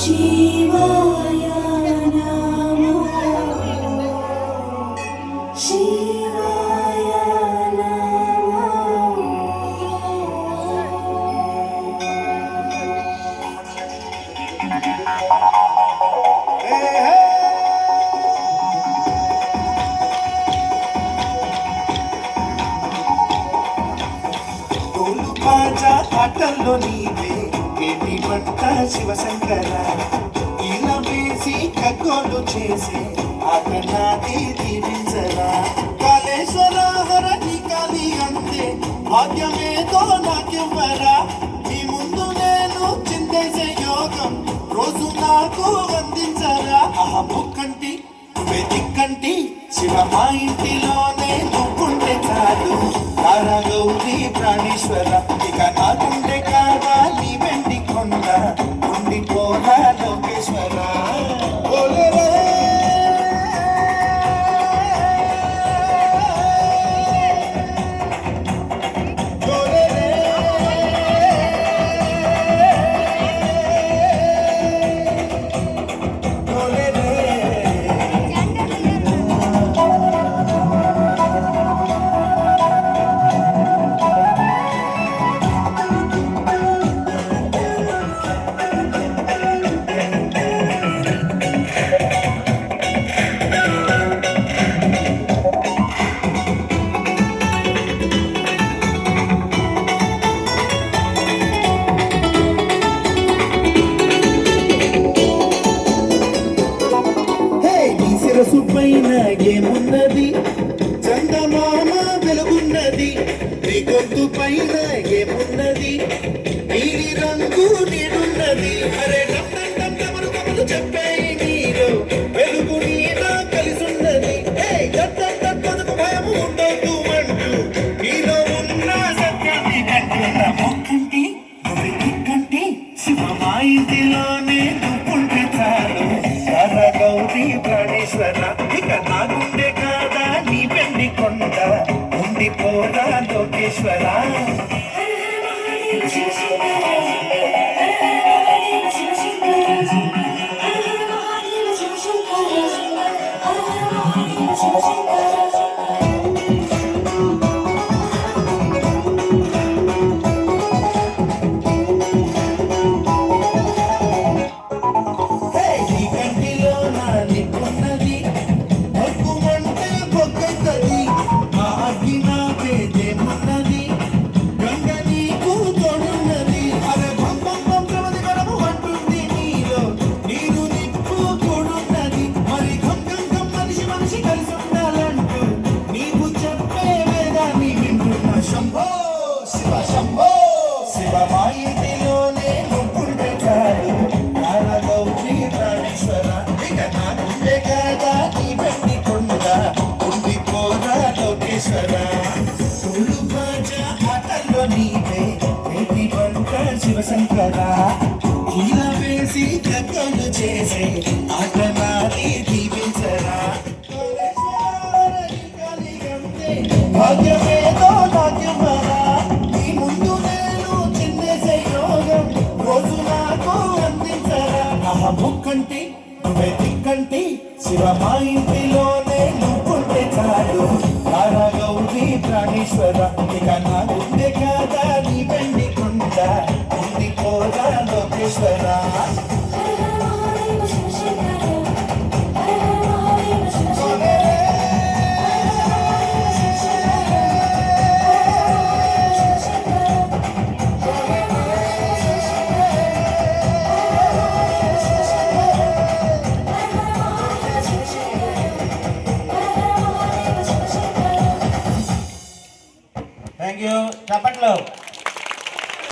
శివాయ నమో శివాయ నమో తోలు పాజా ఆటల్లో నీవే ఏంటి పట్ట శివశంకర ఇలా వేసి కగ్గోలు చేసే ఆట నాది దీవించరా కాళేశ్వర హరణి కాలి అంతే భాగ్యమేదో నాకివ్వరా నీ ముందు నేను చిందేసే యోగం రోజు నాకు అందించరా ఆహా ముక్కంటి నువ్వే దిక్కంటి శివ మా ఇంటిలోనే నువ్వుంటే చాలు తారా గౌరీ ప్రాణేశ్వర ఇక నాకుండే కాదా నీ వెండి కొండ ఉండిపోరా లోకేశ్వర శిరసు పైన ఏమున్నది చందమామ వెలుగున్నది నీ గొంతు పైన ఏమున్నది నీలి రంగు నీడున్నది అరే డబ్బరు చెప్పే నీలో వెలుగు నీలా కలిసున్నది గద్దకు భయము ఉండదు అంటూ నీలో ఉన్న సత్యాన్ని కంటున్న మొక్కంటి నువ్వు దిక్కంటి శివ మా ఇంటిలోనే నువ్వుంటే చాలు గౌరీ ప్రాణేశ్వర ఇక నాగుండే కాదా నీ పెళ్లి కొండ ఉండిపోదా లోకేశ్వర శివశంకర ఇలా వేసి కక్కలు చేసే ఆటనాది దీవించరా భాగ్యమేదో నాకివ్వరా నీ ముందు నేను చిన్నేసే యోగం రోజు నాకు అందించరా ఆహా ముక్కంటి నువ్వే దిక్కంటి శివ మా ఇంటిలోనే నువ్వుంటే చాలు తారా గౌరీ ప్రాణేశ్వర ఇక నాకుండే కాదా నీ వెండి కొండ ఉండిపోదా లోకేశ్వర థ్యాంక్ యూ. చప్పట్లు.